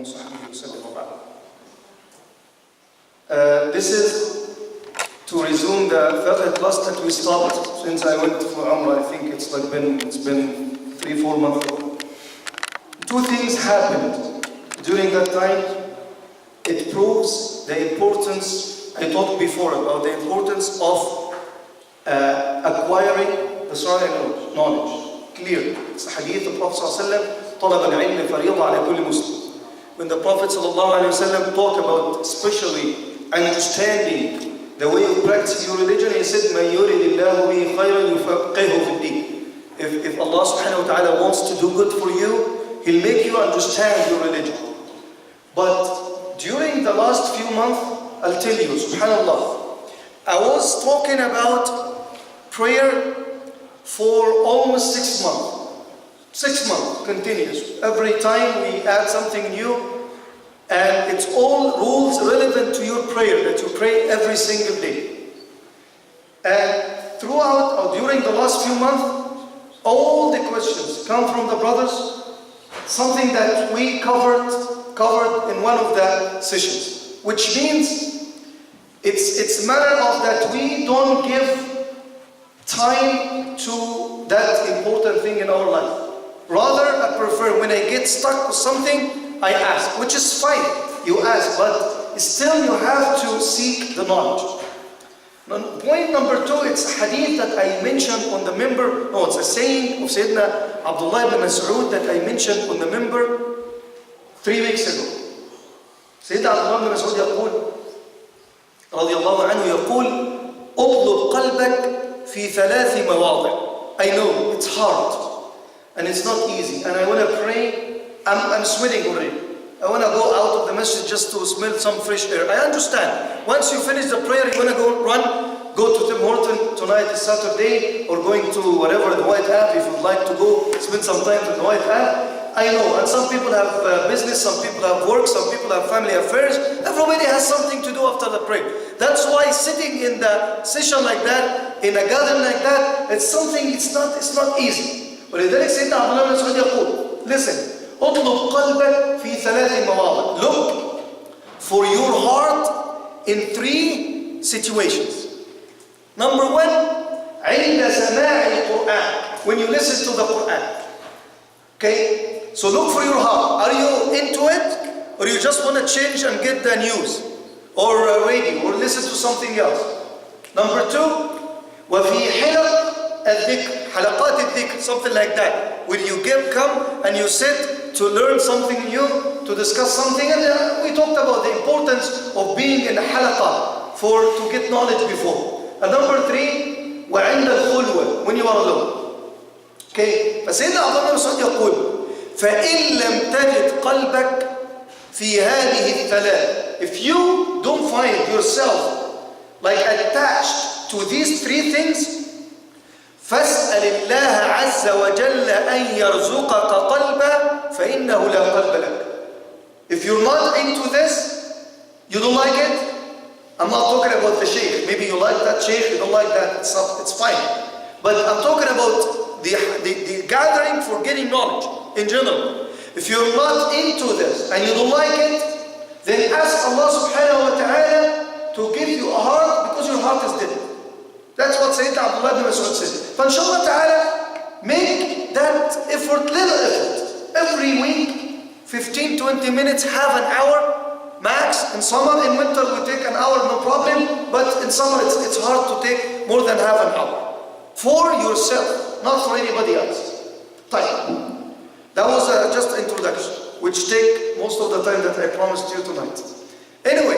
وصحبه وسلم وبعد. This is to resume the Fiqh class that we stopped since I went for Umrah. I think it's been 3-4 months ago. Two things happened during that time. It proves the importance, I talked before about the importance of acquiring the Sahih knowledge. Clear. It's a hadith of the Prophet ﷺ, طلب العلم فريضة على كل مسلم. When the Prophet ﷺ talked about especially understanding the way you practice your religion, he said, مَنْ يُرِدِ اللَّهُ بِهِ خَيْرًا يُفَقِّهُ فِي الدِّينِ. If Allah subhanahu wa ta'ala wants to do good for you, He'll make you understand your religion. But during the last few months, I'll tell you, subhanallah, I was talking about prayer for almost 6 months. 6 months, continuous. Every time we add something new, and it's all rules relevant to your prayer, that you pray every single day. And throughout, or during the last few months, all the questions come from the brothers, something that we covered in one of the sessions, which means it's a matter of that we don't give time to that important thing in our life. Rather, I prefer when I get stuck with something, I ask, which is fine, you ask, but still you have to seek the knowledge. Point number 2, it's a hadith that I mentioned on the member, no, it's a saying of Sayyidina Abdullah ibn Mas'ud that I mentioned on the member 3 weeks ago. Sayyidina Abdullah ibn Mas'ud يقول رضي الله عنه يقول اطلب قلبك في 3 مواضع. I know, it's hard, and it's not easy, and I want to pray. I'm sweating already. I want to go out of the masjid just to smell some fresh air. I understand. Once you finish the prayer, you want to go to Tim Horton. Tonight is Saturday, or going to whatever, the White App, if you'd like to go spend some time with the White App. I know, and some people have business, some people have work, some people have family affairs. Everybody has something to do after the prayer. That's why sitting in the session like that, in a garden like that, it's something, it's not easy. ولذلك سيدنا عبد الله بن مسعود يقول, listen, اطلب قلبك في 3 مواضع. Look for your heart in 3 situations. Number 1, عند سماع القرآن, when you listen to the Quran. Okay, so look for your heart. Are you into it, or you just want to change and get the news, or radio, or listen to something else? Number 2, وفي حلق الذكر, حلقات الذكر, something like that. When you come and you sit to learn something new, to discuss something, and we talked about the importance of being in a halaqa to get knowledge before. And number 3, وعند الخلوة, when you are alone. Okay, فسيدنا عبد الله بن مسعود يقول فإن لم تجد قلبك في هذه الثلاث, if you don't find yourself like attached to these 3 things, فاسأل الله عز وجل أن يرزقك قلبا فإنه لا قلب لك. If you're not into this, you don't like it, I'm not talking about the sheikh. Maybe you like that sheikh, you don't like that, it's fine. But I'm talking about the gathering for getting knowledge in general. If you're not into this and you don't like it, then ask Allah subhanahu wa ta'ala to give you a heart, because your heart is dead. That's what Sayyidina Abdullah ibn Mas'ud said. FaInshallah ta'ala, make that effort, little effort. Every week, 15-20 minutes, half an hour max. In summer, in winter, we take an hour, no problem. But in summer, it's hard to take more than half an hour. For yourself, not for anybody else. Time. That was just an introduction, which take most of the time that I promised you tonight. Anyway,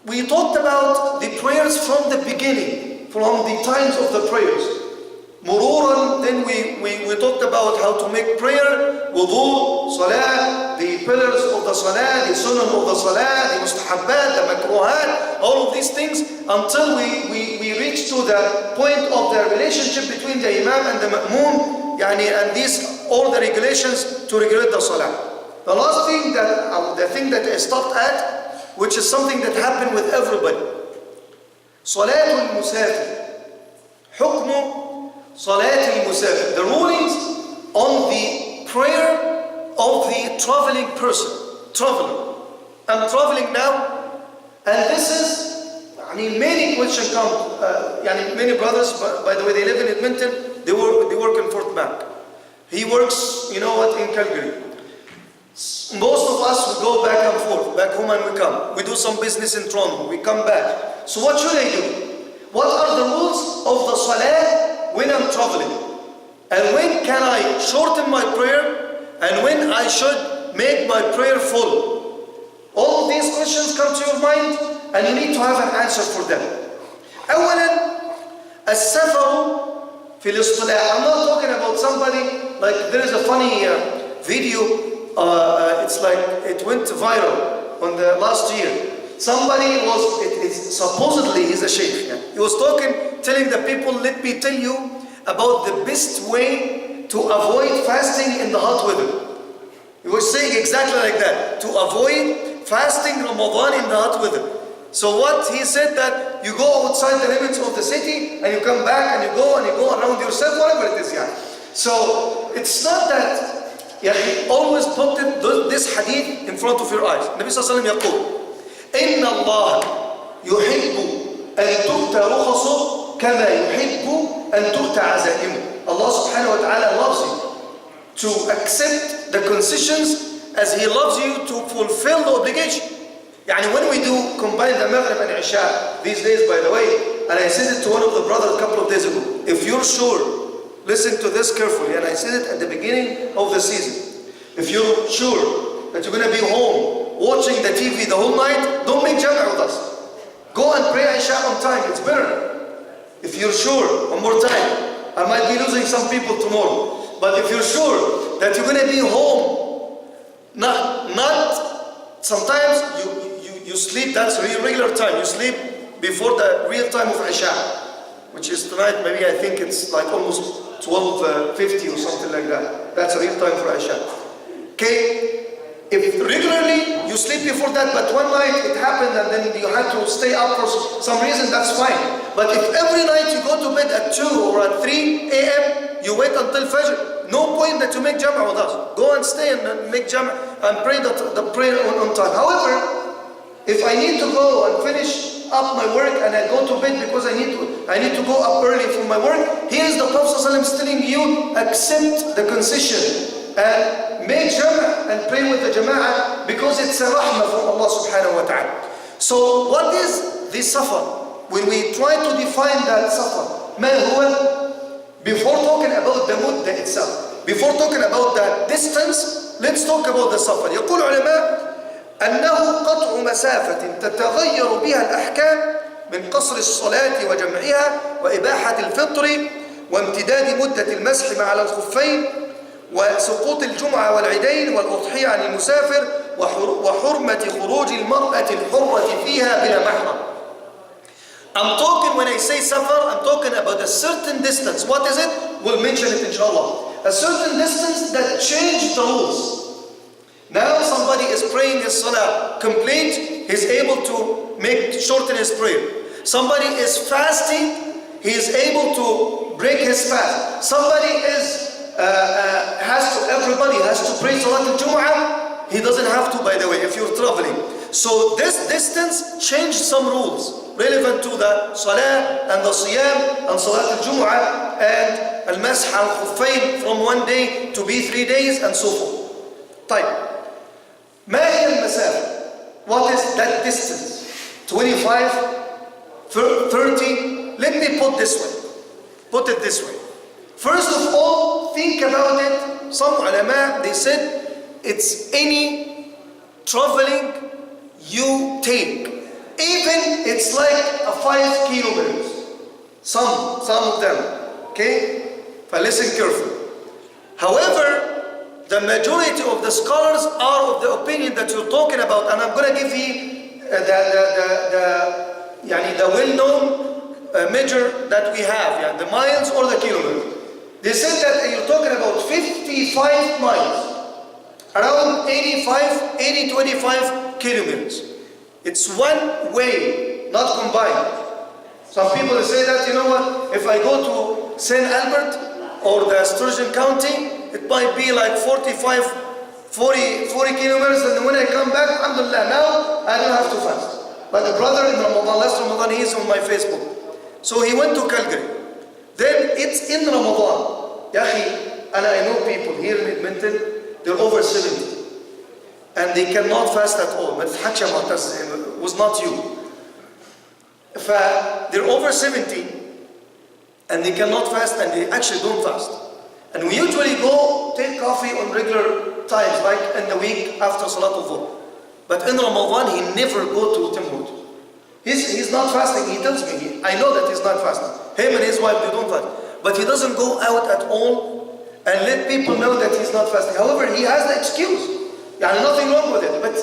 we talked about the prayers from the beginning, from the times of the prayers. Mururan, then we talked about how to make prayer, wudu, salah, the pillars of the salah, the sunnah of the salah, the mustahabbat, the makruhat, all of these things, until we reach to the point of the relationship between the imam and the ma'moom, and these, all the regulations to regulate the salah. The last thing that I stopped at, which is something that happened with everybody. Salatul Musafir. Hukmu Salatul Musafir. The rulings on the prayer of the traveling person. Traveler. I'm traveling now, and this is, many questions come. Many brothers, by the way, they live in Edmonton, they work in Fort Mac. He works, in Calgary. Most of us, we go back and forth, back home and we come. We do some business in Toronto, we come back. So what should I do? What are the rules of the salah when I'm traveling? And when can I shorten my prayer? And when I should make my prayer full? All of these questions come to your mind, and you need to have an answer for them. أولا, السفر في الاصطلاح. I'm not talking about somebody, like there is a funny video, it's like it went viral on the last year. Somebody supposedly he's a sheikh. Yeah. He was telling the people, let me tell you about the best way to avoid fasting in the hot weather. He was saying exactly like that, to avoid fasting Ramadan in the hot weather. So what he said, that you go outside the limits of the city and you come back and you go around yourself, whatever it is. Yeah. So it's not that. Always put this hadith in front of your eyes. Nabi sallallahu alayhi wa sallam يقول إن الله يحب أن تؤتى رخصه كما يحب أن تؤتى عزائمه. Allah subhanahu wa ta'ala loves you to accept the concessions as He loves you to fulfill the obligation. When we do combine the Maghrib and Isha these days, by the way, and I said it to one of the brothers a couple of days ago, if you're sure, listen to this carefully, and I said it at the beginning of the season. If you're sure that you're going to be home watching the TV the whole night, don't make Jam'ah with us. Go and pray Isha on time, it's better. If you're sure, one more time, I might be losing some people tomorrow, but if you're sure that you're going to be home, not sometimes you sleep, that's regular time, you sleep before the real time of Isha, which is tonight, maybe I think it's like almost 12:50 or something like that. That's a real time for Isha. Okay? If regularly you sleep before that, but one night it happened and then you had to stay up for some reason, that's fine. But if every night you go to bed at 2 or at 3 a.m., you wait until Fajr, no point that you make Jam'ah with us. Go and stay and make Jam'ah and pray the prayer on time. However, if I need to go and finish up my work and I go to bed because I need to go up early for my work, here is the Prophet ﷺ telling you, accept the concession and make Jam'ah and pray with the Jama'ah, because it's a rahmah from Allah subhanahu wa ta'ala. So what is this safar? When we try to define that safar, ما هو? Before talking about the mudda itself, before talking about the distance, let's talk about the safar. يقول علماء أنه قطع مسافة تتغير بها الأحكام من قصر الصلاة وجمعها وإباحة الفطر وامتداد مدة المسح على الخفين وسقوط الجمعة والعيدين والأضحية عن المسافر وحرمة خروج المرأة الحرة فيها بلا محرم. I'm talking, when I say safar, I'm talking about a certain distance. What is it? We'll mention it inshallah. A certain distance that changed the rules. Now somebody is praying his salah complete, he's able to shorten his prayer. Somebody is fasting, he is able to break his fast. Somebody everybody has to pray Salat al-Jum'ah, he doesn't have to, by the way, if you're traveling. So this distance changed some rules relevant to the salah and the siyam and Salat al-Jum'ah and al-Mash al-Khuffayn from 1 day to be 3 days and so forth. طيب, ما هي المسافة? What is that distance? 25, 30? Let me put it this way. First of all, think about it. Some ulama, they said it's any traveling you take. Even it's like a 5 kilometers. Some of them. Okay? But listen carefully. However, the majority of the scholars are of the opinion that you're talking about, and I'm going to give you the well-known measure that we have, the miles or the kilometers. They said that you're talking about 55 miles, around 25 kilometers. It's one way, not combined. Some people say that, you know what, if I go to St. Albert or the Sturgeon County, it might be like 45 40 kilometers, and when I come back, alhamdulillah, now I don't have to fast. Like a brother in Ramadan, last Ramadan, he is on my Facebook. So he went to Calgary. Then it's in Ramadan. Yahi, and I know people here in Edmonton, they're over 70. And they cannot fast at all. But it was not you. They're over 70 and they cannot fast, and they actually don't fast. And we usually go take coffee on regular times, like in the week after Salat al-Dhuhr. But in Ramadan, he never go to Tim Hortons. He's not fasting. He tells me, I know that he's not fasting. Him and his wife, they don't fast. But he doesn't go out at all and let people know that he's not fasting. However, he has the excuse. Nothing wrong with it. But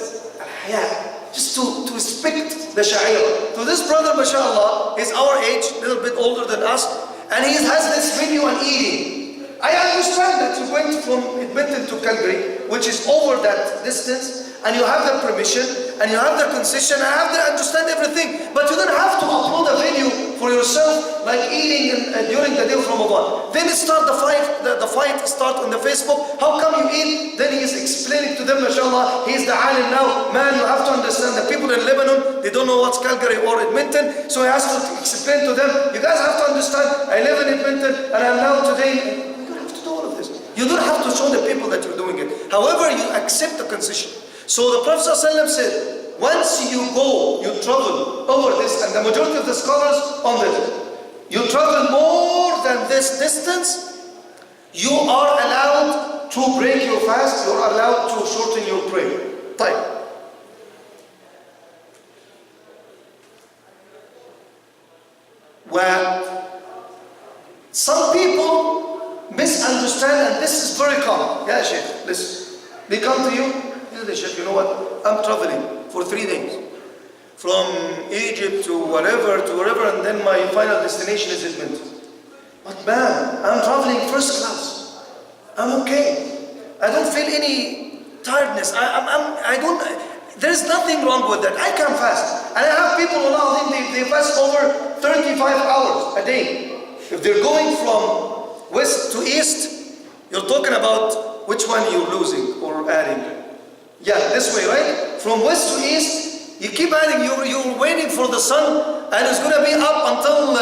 just to respect the Sha'ira. So this brother, mashallah, is our age, a little bit older than us, and he has this video on eating. I understand that you went from Edmonton to Calgary, which is over that distance, and you have the permission, and you have the concession, and I understand everything. But you don't have to upload a video for yourself, like eating during the day of Ramadan. Then start the fight start on the Facebook. How come you eat? Then he is explaining to them, mashallah, he's the alim now. Man, you have to understand the people in Lebanon, they don't know what's Calgary or Edmonton. So he has to explain to them, you guys have to understand, I live in Edmonton, and I'm now today. You don't have to do all of this. You don't have to show the people that you're doing it. However, you accept the concession. So the Prophet ﷺ said, once you go, you travel over this, and the majority of the scholars on this, you travel more than this distance, you are allowed to break your fast, you are allowed to shorten your prayer. Time. Where some people misunderstand, and this is very common. Yeah, Sheikh, listen. They come to you, Sheikh, you know what? I'm traveling for 3 days. From Egypt to wherever, and then my final destination is Edmonton. But man, I'm traveling first class. I'm okay. I don't feel any tiredness. There's nothing wrong with that. I can fast. And I have people, Allah, they fast over 35 hours a day. If they're going from west to east, you're talking about which one you're losing or adding. Yeah, this way, right? From west to east, you keep adding, you're waiting for the sun, and it's going to be up until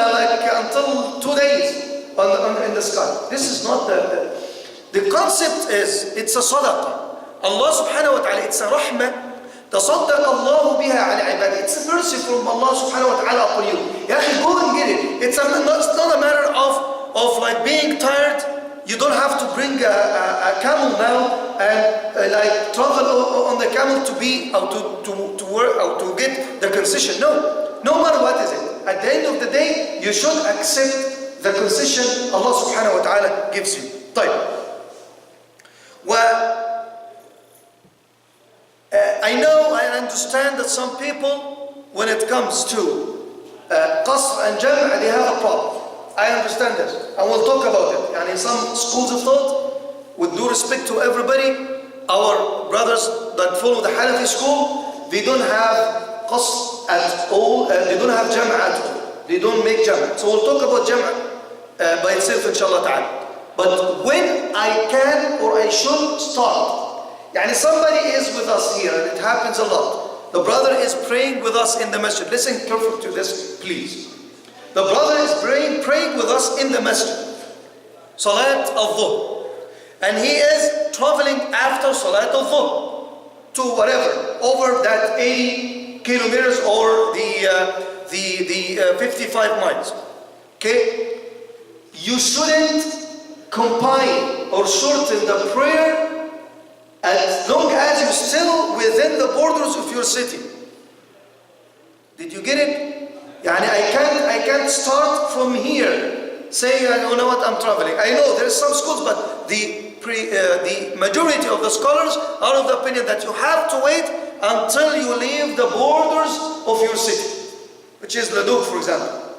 2 days in the sky. This is not the concept is, it's a sadaqah. Allah subhanahu wa ta'ala, it's a rahmah. تصدق الله بها على عباده. It's a mercy from Allah subhanahu wa ta'ala upon you. Ya akhi, go and get it. It's not a matter of like being tired. You don't have to bring a camel now and like travel on the camel to be or to work or to get the concession. No matter what is it. At the end of the day, you should accept the concession Allah subhanahu wa ta'ala gives you. طيب. I understand that some people, when it comes to qasr and jam', they have a problem. I understand that, and we'll talk about it. And in some schools of thought, with due respect to everybody, our brothers that follow the Hanafi school, they don't have qasr at all, they don't have jam' at all. They don't make jam'. So we'll talk about jam' by itself, inshallah ta'ala. But when I can or I should start, yani somebody is with us here, and it happens a lot. The brother is praying with us in the masjid. Listen carefully to this, please. The brother is praying with us in the masjid, Salat al-Dhuhr, and he is traveling after Salat al-Dhuhr to whatever, over that 80 kilometers or the 55 miles. Okay, you shouldn't combine or shorten the prayer as long as you're still within the borders of your city. Did you get it? Yani I can't start from here saying, you know what, I'm traveling. I know there's some schools, but the majority of the scholars are of the opinion that you have to wait until you leave the borders of your city, which is Laduk, for example.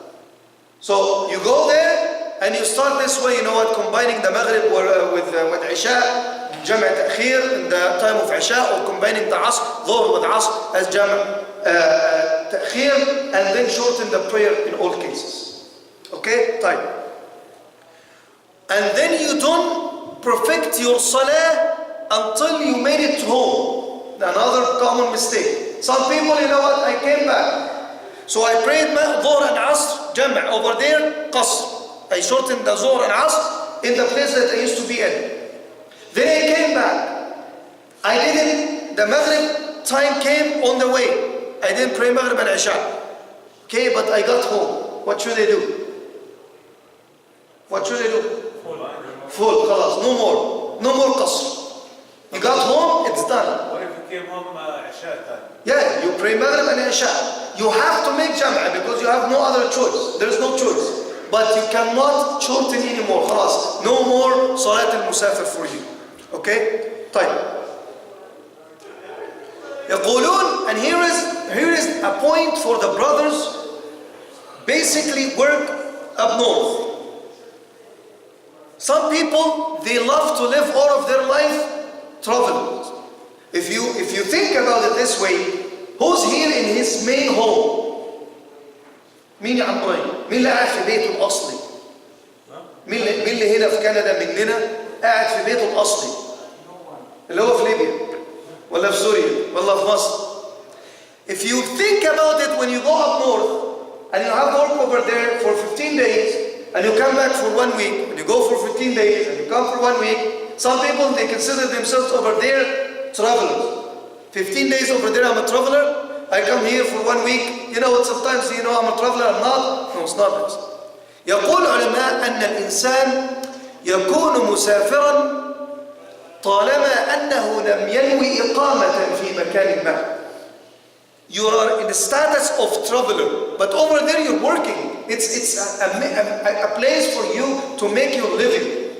So you go there and you start this way, you know what, combining the Maghrib with Isha, Jam' Ta'khir in the time of Isha, or combining the Asr, Dhuhr with Asr as Jam' Ta'khir, and then shorten the prayer in all cases. Okay? Time. And then you don't perfect your salah until you made it home. Another common mistake. Some people, you know what, I came back. So I prayed Dhuhr and Asr, Jam' over there, Qasr. I shortened the Dhuhr and Asr in the place that I used to be in. Then I came back. I didn't, the Maghrib time came on the way. I didn't pray Maghrib and Isha. Okay, but I got home. What should I do? What should I do? Full, khalas, no more. No more Qasr. You got home, it's done. What if you came home Isha time? Yeah, you pray Maghrib and Isha. You have to make Jam'ah because you have no other choice. There is no choice. But you cannot shorten anymore. خلاص. No more Salat al-Musafir for you. Okay? طيب. يقولون, and here is a point for the brothers. Basically work up north. Some people, they love to live all of their life traveling. If you think about it this way, who's here in his main home? مين يا عمري؟ مين اللي قاعد في بيته الأصلي؟ مين اللي هنا في كندا مننا قاعد في بيته الأصلي؟ اللي هو في ليبيا ولا في سوريا ولا في مصر. If you think about it, when you go up north and you have work over there for 15 days and you come back for 1 week, and you go for 15 days and you come for 1 week, some people, they consider themselves over there travelers. 15 days over there, I'm a traveler. I come here for 1 week. You know what, sometimes you know I'm a traveler, I'm not. No, it's not this. يقول علماء أن الإنسان يكون مسافرا طالما أنه لم ينوي إقامة في مكان ما. You are in the status of traveler, but over there you're working. It's a place for you to make your living.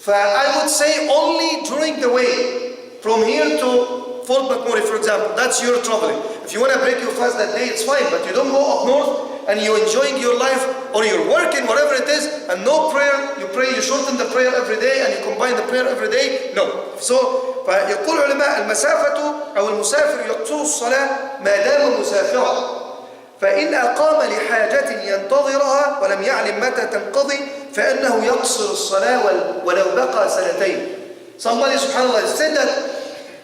I would say only during the way, from here to Fort McMurray, for example, that's your traveling. If you want to break your fast that day, it's fine, but you don't go up north and you're enjoying your life or you're working, whatever it is, and no prayer, you pray, you shorten the prayer every day and you combine the prayer every day. No. So, فيقول علماء المسافة أو المسافر يقصر الصلاة ما دام مسافرا. فإن أقام لحاجة ينتظرها ولم يعلم متى تنقضي فإنه يقصر الصلاة ولو بقى سنتين. Somebody, subhanAllah, said that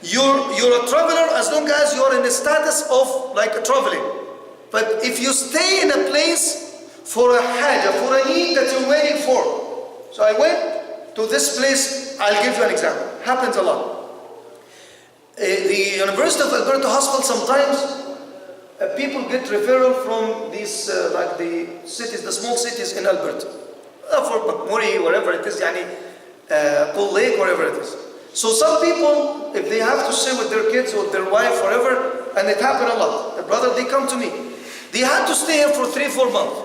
you're a traveler as long as you're in the status of like traveling. But if you stay in a place for a haja, for a need that you're waiting for. So I went to this place, I'll give you an example. Happens a lot. The University of Alberta Hospital, sometimes people get referral from these like the cities, the small cities in Alberta. Fort McMurray, wherever it is, Cold Lake, wherever it is. So some people, if they have to stay with their kids or their wife, whatever, and it happened a lot. The brother, they come to me. They had to stay here for 3-4 months.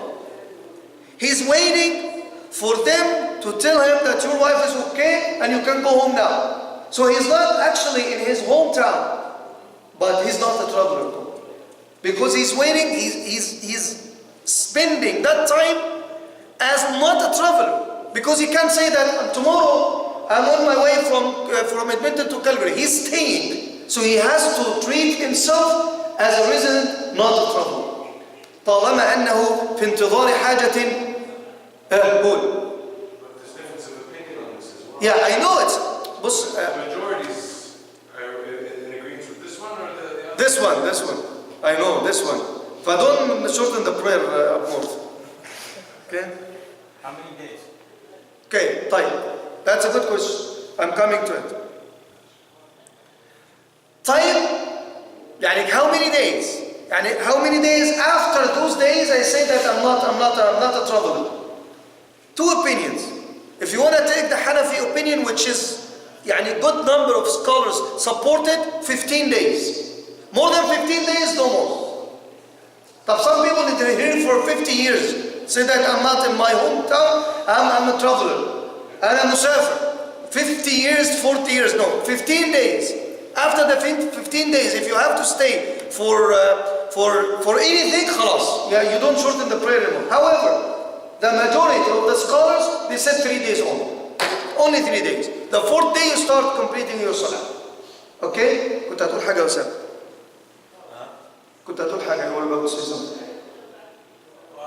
He's waiting for them to tell him that your wife is okay and you can go home now. So he's not actually in his hometown, but he's not a traveler too. Because he's waiting, he's spending that time as not a traveler. Because he can't say that tomorrow I'm on my way from Edmonton to Calgary. He's staying. So he has to treat himself as a resident, not a traveler. طالما أنه في انتظار حاجة قول. Yeah, I know it. The majority is in agreement with this one or the other? This one. I know, this one. فدون shorten the prayer up north. Okay? How many days? Okay, طيب. That's a good question. I'm coming to it. طيب, how many days? How many days after those days I say that I'm not a traveler? Two opinions. If you want to take the Hanafi opinion, which is good number of scholars supported, 15 days. More than 15 days, no more. But some people that are here for 50 years say that I'm not in my hometown, I'm a traveler. I'm a musafir. 50 years, 40 years, no, 15 days. After the 15 days, if you have to stay for anything, khalas. Yeah, you don't shorten the prayer anymore. However, the majority of the scholars, they said 3 days only. Only 3 days. The 4th day you start completing your salah. Okay? كنت هتقول حاجة يا أسامة. كنت هتقول حاجة يا about to say something.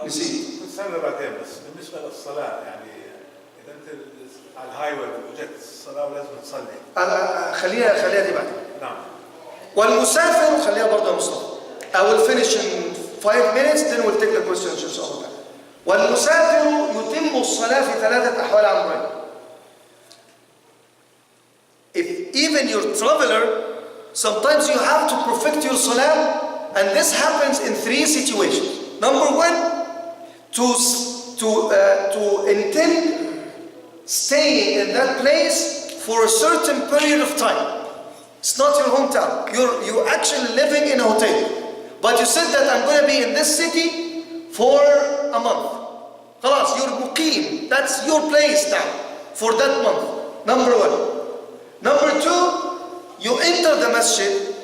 نسيت. نسمي بعدين بس بالنسبة للصلاة إذا أنت على الهاي واي وجدت الصلاة ولازم تصلي. خليها دي بعدين. نعم. والمسافر خليها برضه يا مصطفى. I will finish in 5 minutes then we'll take the questions إن شاء الله. والمسافر يتم الصلاة في 3 أحوال عمرين. If even your traveler, sometimes you have to perfect your salah, and this happens in 3 situations. Number 1, to intend staying in that place for a certain period of time. It's not your hometown. You're actually living in a hotel, but you said that I'm going to be in this city for a month. خلاص, you're muqim. That's your place now for that month. Number 1. Number 2, you enter the masjid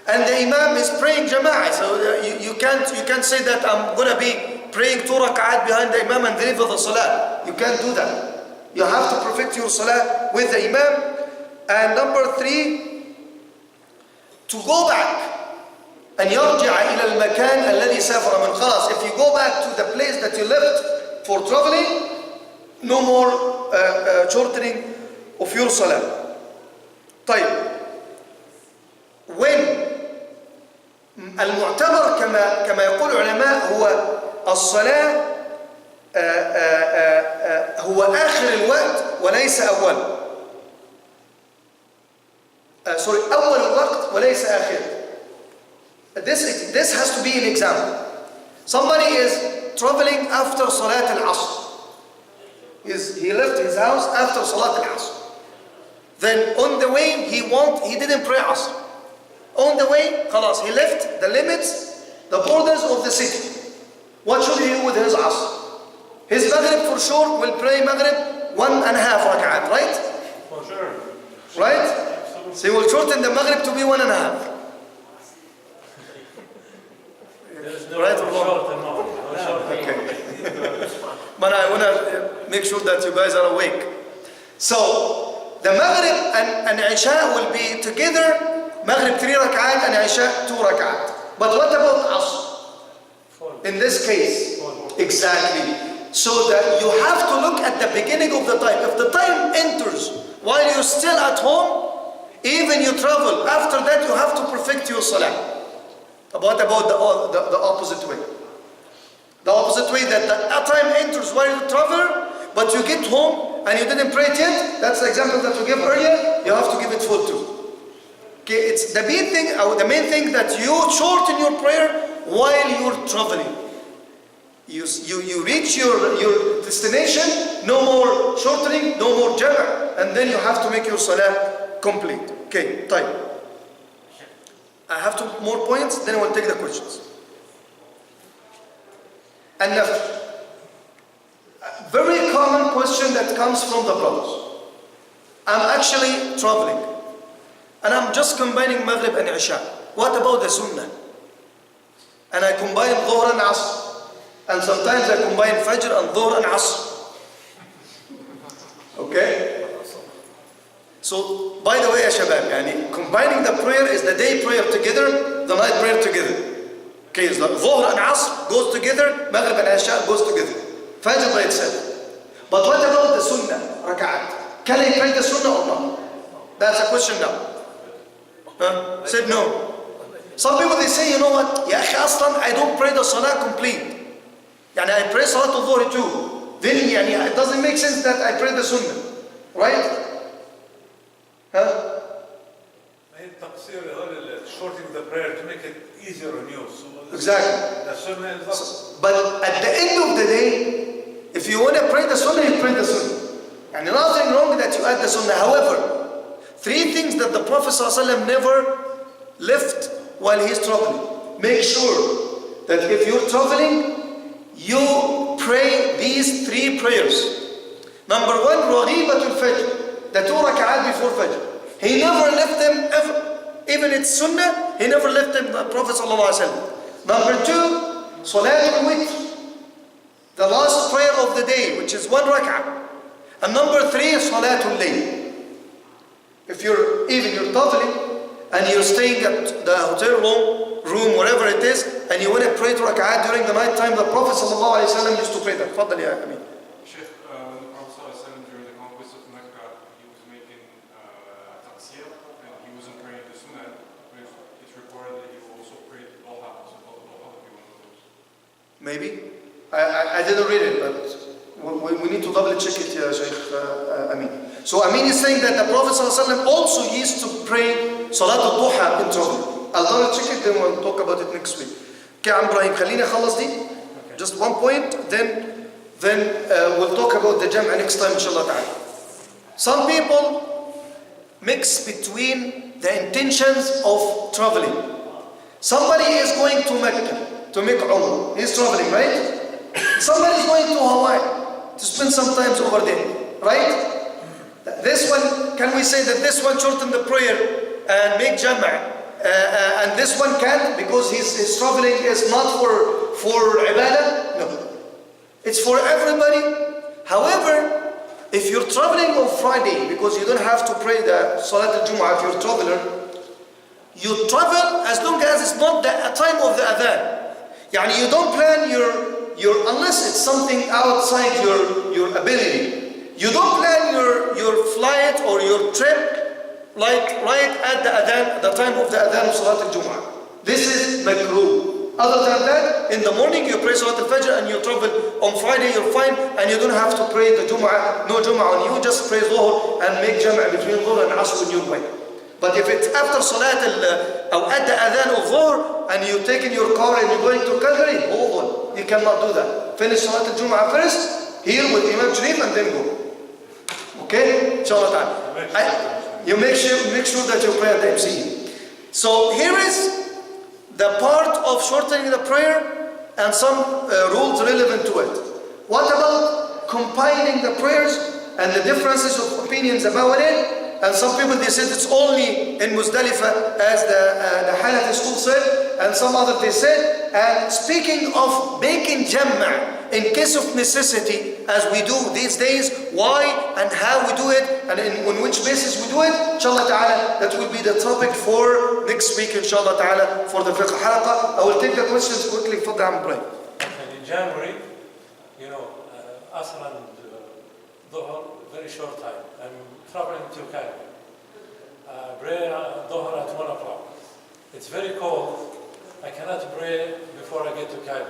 and the imam is praying jama'ah. So you can't say that I'm going to be praying 2 rak'at behind the imam and deliver the salah. You can't do that. You have to perfect your salah with the imam. And number 3, to go back and يرجع إلى المكان الذي سافر من. خلاص, if you go back to the place that you left for traveling, no more shortening of your salah. طيب, when المعتبر كما يقول العلماء هو الصلاة هو آخر الوقت وليس أول. أول الوقت وليس آخر. This has to be an example. Somebody is traveling after Salat al-Asr. He left his house after Salat al-Asr. Then on the way he didn't pray Asr. On the way, خلاص, he left the limits, the borders of the city. What should he do with his Asr? His Maghrib for sure will pray Maghrib 1.5 rak'at, right? For sure. Right? So he will shorten the Maghrib to be 1.5. Right or wrong? Okay. But I want to make sure that you guys are awake. So the Maghrib and Isha will be together. Maghrib 3 rak'at and Isha 2 rak'at. But what about Asr? In this case, exactly. So that you have to look at the beginning of the time. If the time enters while you're still at home, even you travel, after that you have to perfect your salah. What about the opposite way? The opposite way, that the time enters while you travel, but you get home and you didn't pray it yet. That's the example that we gave earlier. You have to give it full too. Okay, it's the main thing, the main thing that you shorten your prayer while you're traveling. You reach your destination, no more shortening, no more jama', and then you have to make your salah complete. Okay, time. I have 2 more points, then I will take the questions. And a very common question that comes from the brothers. I'm actually traveling, and I'm just combining Maghrib and Isha. What about the Sunnah? And I combine Dhuhr and Asr. And sometimes I combine Fajr and Dhuhr and Asr. Okay? So, by the way, ya shabab, combining the prayer is the day prayer together, the night prayer together. Okay, so Dhuhr and Asr goes together, Maghrib and Isha goes together. Fajr by itself. But what about the Sunnah, Raka'at? Can I pray the Sunnah or not? That's a question now. Said no. Some people they say, you know what? Ya akhi, aslan, I don't pray the Salah complete. I pray Salat al-Dhuhr too. Then it doesn't make sense that I pray the Sunnah. Right? Huh? Shortening the prayer to make it easier on you. Exactly. The Sunnah is But at the end of the day, if you want to pray the Sunnah, you pray the Sunnah. And nothing wrong that you add the Sunnah. However, 3 things that the Prophet ﷺ never left while he's traveling. Make sure that if you're traveling, you pray these 3 prayers. Number 1, Raghibatul Fajr, the 2 rak'at before Fajr. He never left them ever. Even it's Sunnah, he never left them, the Prophet ﷺ. Number 2, Salatul Witr, the last prayer of the day, which is 1 rak'ah. And number 3, Salatul Layl. If you're traveling and you're staying at the hotel room, wherever it is, and you want to pray 2 rak'at during the night time, the Prophet ﷺ used to pray that. Faddal ya Amin. Sheikh, when the Prophet ﷺ Maybe. I didn't read it, but we need to double check it, Shaykh Amin. So Amin is saying that the Prophet ﷺ also used to pray Salat al-Duha in travel. I'll double check it, then we'll talk about it next week. Okay, Ibrahim, خليني أخلص دي. Just one point, then we'll talk about the Jam'a next time, inshallah ta'ala. Some people mix between the intentions of traveling. Somebody is going to Mecca to make Umrah. He's traveling, right? Somebody is going to Hawaii to spend some time over there, right? This one, can we say that this one shorten the prayer and make Jam'a? And this one can't because his traveling is not for ibadah? No. It's for everybody. However, if you're traveling on Friday, because you don't have to pray the Salat al-Jum'ah if you're a traveler, you travel as long as it's not the time of the adhan. Yani you don't plan your unless it's something outside your ability. You don't plan your flight or your trip like right at the adhan, the time of the adhan of Salat al-Jum'ah. This is makruh. Other than that, in the morning you pray Salat al-Fajr and you travel on Friday, you're fine, and you don't have to pray the Jum'ah, no Jum'ah on you, just pray Dhuhr and make Jam'ah between Dhuhr and Asr when you're way. But if it's after Salat or at the adhan of Dhuhr and you're taking your car and you're going to Calgary, hold on, you cannot do that. Finish Salat al-Jum'ah first, here with Imam Sharif and then go. Okay? Inshallah ta'ala. You make sure that you pray at the MC. So here is the part of shortening the prayer and some rules relevant to it. What about combining the prayers and the differences of opinions about it? And some people, they said it's only in Muzdalifah, as the Hanafi school said, and some others they said. And speaking of making Jam'a in case of necessity, as we do these days, why and how we do it, and on which basis we do it, inshallah ta'ala, that will be the topic for next week, inshallah ta'ala, for the Fiqh Halaqa. I will take the questions quickly for the Amr. And in January, Asr and Dhuhr, very short time. I'm traveling to Cairo. Pray Dhuhr at 1 o'clock. It's very cold. I cannot pray before I get to Cairo.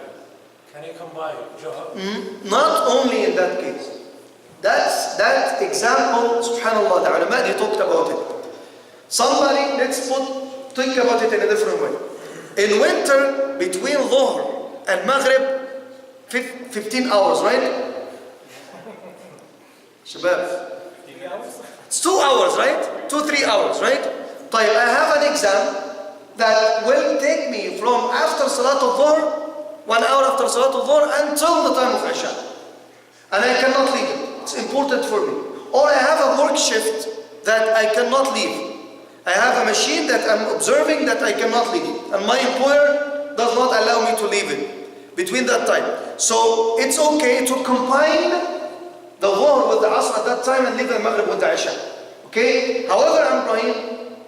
Can you combine Dhuhr? Not only in that case. That example, subhanAllah, the ulama, they talked about it. Somebody, think about it in a different way. In winter, between Dhuhr and Maghrib, 15 hours, right? Shabab. It's 2 hours, right? 2-3 hours, right? I have an exam that will take me from after Salat al-Dhuhr, 1 hour after Salat al-Dhuhr, until the time of Isha. And I cannot leave it. It's important for me. Or I have a work shift that I cannot leave. I have a machine that I'm observing that I cannot leave. And my employer does not allow me to leave it between that time. So it's okay to combine the Dhuhr with the Asr at that time and leave the Maghrib with the Isha. Okay? However,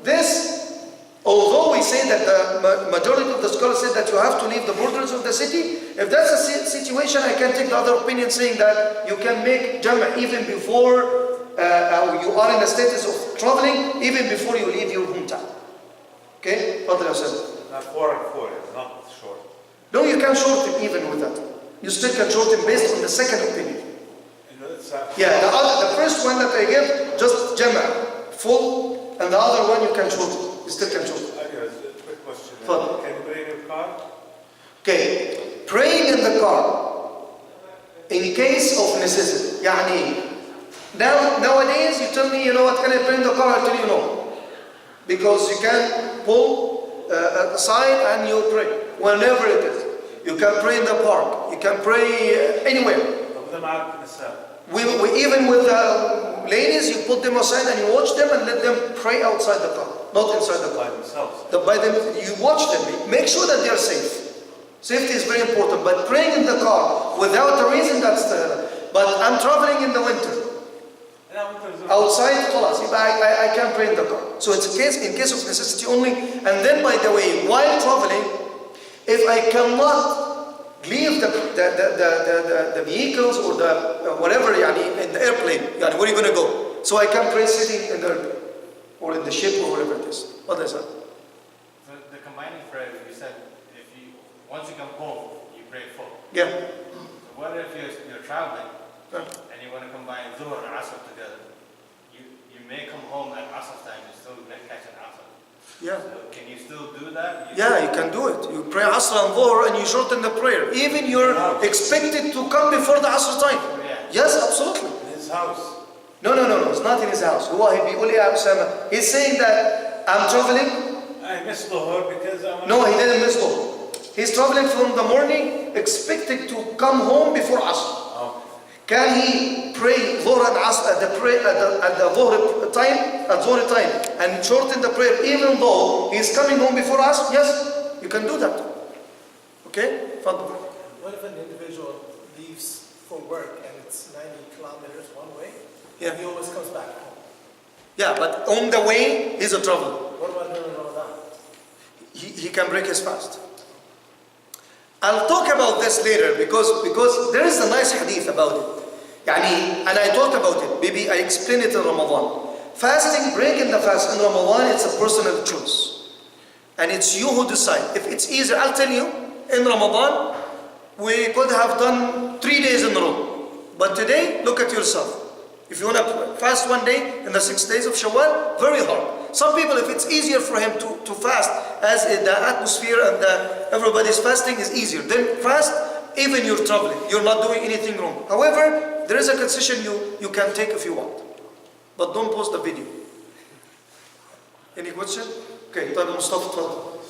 this, although we say that the majority of the scholars say that you have to leave the borders of the city, if that's a situation, I can take the other opinion saying that you can make Jam'a even before you are in the status of traveling, even before you leave your hometown. Okay? Not 4 and 4, it's not short. No, you can shorten even with that. You still can shorten based on the second opinion. Yeah, the first one that I give, just Jam'a, full, and the other one you can shorten. You still can shorten. Quick question. Fun. Can you pray in your car? Okay, praying in the car, in case of necessity. Nowadays you tell me, what, can I pray in the car? I tell you no. Because you can pull aside and you pray, whenever it is. You can pray in the park, you can pray anywhere. We even with the ladies, you put them aside and you watch them and let them pray outside the car, not inside the car. By them, you watch them. Make sure that they are safe. Safety is very important. But praying in the car without a reason, that's but I'm traveling in the winter. Outside, I can pray in the car. So it's in case of necessity only. And then, by the way, while traveling, if I cannot leave the vehicles or the whatever, in the airplane, where are you going to go? So I can pray sitting in the airplane or in the ship or whatever it is. What is that? The combining prayer, you said, once you come home, you pray full. Yeah. What if you're traveling Yeah. and you want to combine Dhuhr and Asr together? You may come home at Asr time, you still catch an Asr. Yeah. So can you still do that? Yeah, you can do it. You pray Asr and Dhuhr and you shorten the prayer. Even you're expected to come before the Asr time. Yeah. Yes, absolutely. In his house. No. It's not in his house. He's saying that I'm traveling. I miss Dhuhr because I'm... No, he didn't miss Dhuhr. He's traveling from the morning, expected to come home before Asr. Can he pray Dhuhr and Asr at the Dhuhr time and shorten the prayer even though he's coming home before Asr? Yes, you can do that. Okay? Fadl. What if an individual leaves for work and it's 90 kilometers one way? Yeah. He always comes back home. Yeah, but on the way, he's a traveler. What about during Ramadan? He can break his fast. I'll talk about this later because there is a nice hadith about it. And I talked about it. Maybe I explain it in Ramadan. Fasting, breaking the fast in Ramadan, it's a personal choice. And it's you who decide. If it's easier, I'll tell you, in Ramadan, we could have done 3 days in a row. But today, look at yourself. If you want to fast one day in the 6 days of Shawwal, very hard. Some people, if it's easier for him to fast, as the atmosphere and everybody's fasting is easier, then fast even you're traveling. You're not doing anything wrong. However, there is a concession you can take if you want. But don't post the video. Any question? Okay, طيب مصطفى تفضل.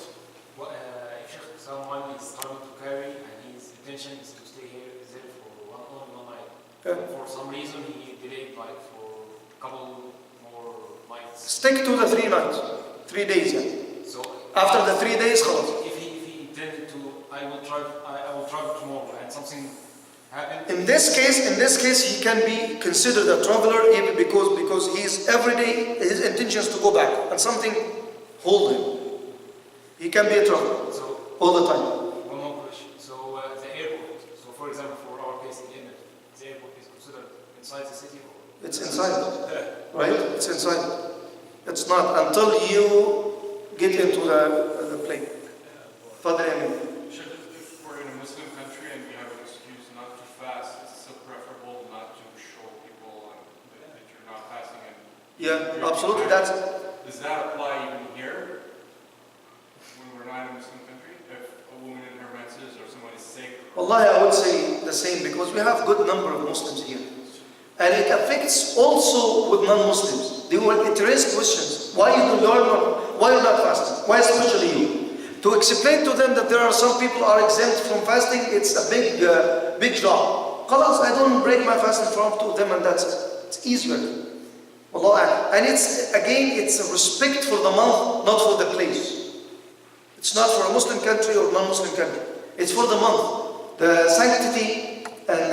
If someone is starting to carry and his intention is to stay there for one night. Yeah. For some reason he delayed like for a couple more nights. Stick to the 3 nights. 3 days, yeah. So After the 3 days, خلاص. if he intended to, I will travel tomorrow and something happened. In this case, he can be considered a traveler even because he's every day his intention is to go back and something hold him. He can be a traveler So all the time. one more question. So the airport. So for example, for our case in Yemen, the airport is considered inside the city. It's inside, right? It's inside. It's not until you get into the plane. Father Amin. If we're in a Muslim country and we have an excuse not to fast, it's still preferable not to show people that you're not fasting. Yeah, absolutely. Does that apply even here when we're not in a Muslim country? If a woman in her menses or someone is sick? Wallahi, I would say the same because we have good number of Muslims here. And it affects also with non-Muslims. They will raise questions. Why you're not fasting? Why especially you? To explain to them that there are some people are exempt from fasting, it's a big job. Khalas, I don't break my fast in front of them and that's it. It's easier. Wallah, and it's a respect for the month, not for the place. It's not for a Muslim country or non-Muslim country. It's for the month. The sanctity and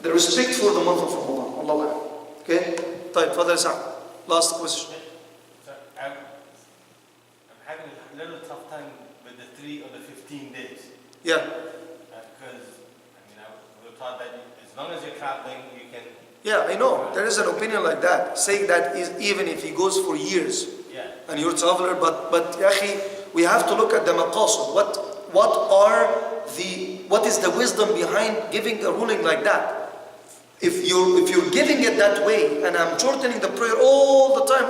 the respect for the month of Ramadan. Allah. Okay? طيب, Father Sa'ad. Last question. I'm having a little tough time with the 3 or the 15 days. Yeah. Because, we're taught that as long as you're traveling, you can... Yeah, I know. There is an opinion like that, saying that even if he goes for years, Yeah. and you're a traveler, but ya akhi, we have to look at the maqasid. What is the wisdom behind giving a ruling like that? If you're giving it that way, and I'm shortening the prayer all the time,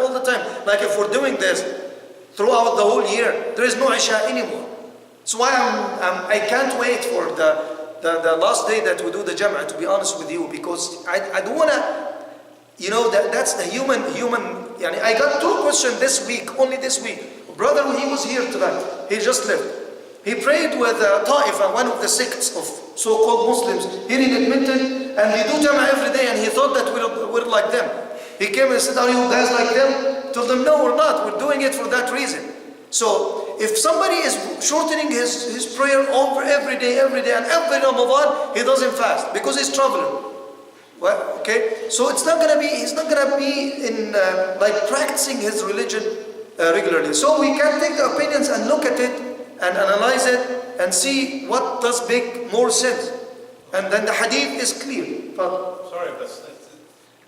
like if we're doing this throughout the whole year, there is no Isha anymore. So I can't wait for the last day that we do the Jam'ah, to be honest with you, because I don't want to, that's the human. I got 2 questions this week, only this week. Brother, he was here tonight. He just left. He prayed with Ta'ifa, one of the sects of so-called Muslims here in Edmonton, and they do Jam'ah every day, and he thought that we're like them. He came and said, are you guys like them? Told them, no, we're not. We're doing it for that reason. So, if somebody is shortening his prayer over every day, and every Ramadan, he doesn't fast, because he's traveling. Well, okay? So he's not gonna be in practicing his religion regularly. So we can take the opinions and look at it, and analyze it and see what does make more sense. And then the hadith is clear. Sorry, but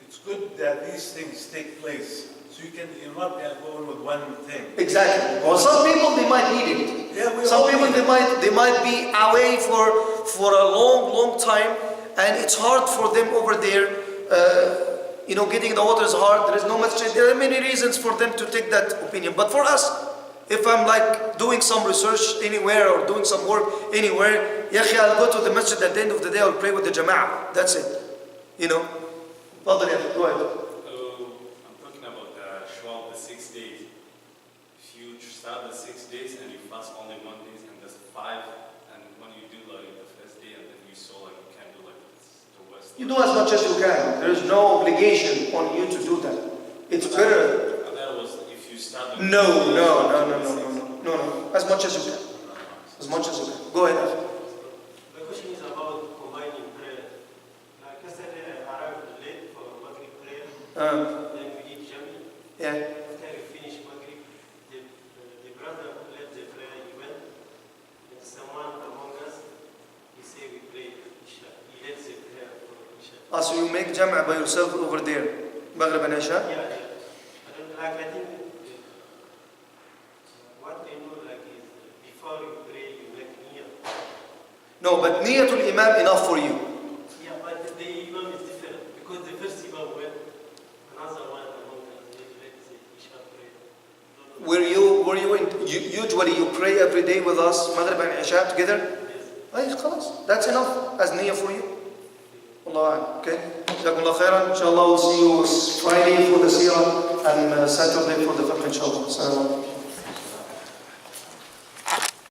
it's good that these things take place. So you're not going with one thing. Exactly. Well, some people, they might need it. Yeah, we Some all people need they might be away for a long time, and it's hard for them over there. Getting the water is hard. There is no masjid. There are many reasons for them to take that opinion. But for us, if I'm like doing some research anywhere or doing some work anywhere, I'll go to the masjid at the end of the day. I'll pray with the jama'ah. That's it. Fadal, go ahead. I'm talking about the Shawwal, the 6 days. If you start the 6 days and you fast only Mondays and there's 5, and when you do like the first day and then you saw like you can't do like the West. You do as much as you can. There is no obligation on you to do that. It's better. And that was if you start. No. As much as you can. As much as you can. Go ahead. The question is about combining prayer. Like yesterday, I arrived late for Maghrib prayer. Then we did Jami. Yeah. After we finished Maghrib, the brother who led the prayer, he went. And someone among us, he said we pray Isha. He led the prayer for Isha. So you make jam'ah by yourself over there. Maghrib and Isha? Yeah. I think what I know like is before you pray, you make niyyah. No, but niyatul imam enough for you. Yeah, but the imam is different because the first imam went, another one among us, they led the Isha prayer. Usually you pray every day with us, Maghrib and Isha together? Yes. خلاص. That's enough as niyyah for you. Allah, okay? Jazakumullah khairan. Inshallah we'll see you Friday for the seerah and Saturday for the fiqh inshallah.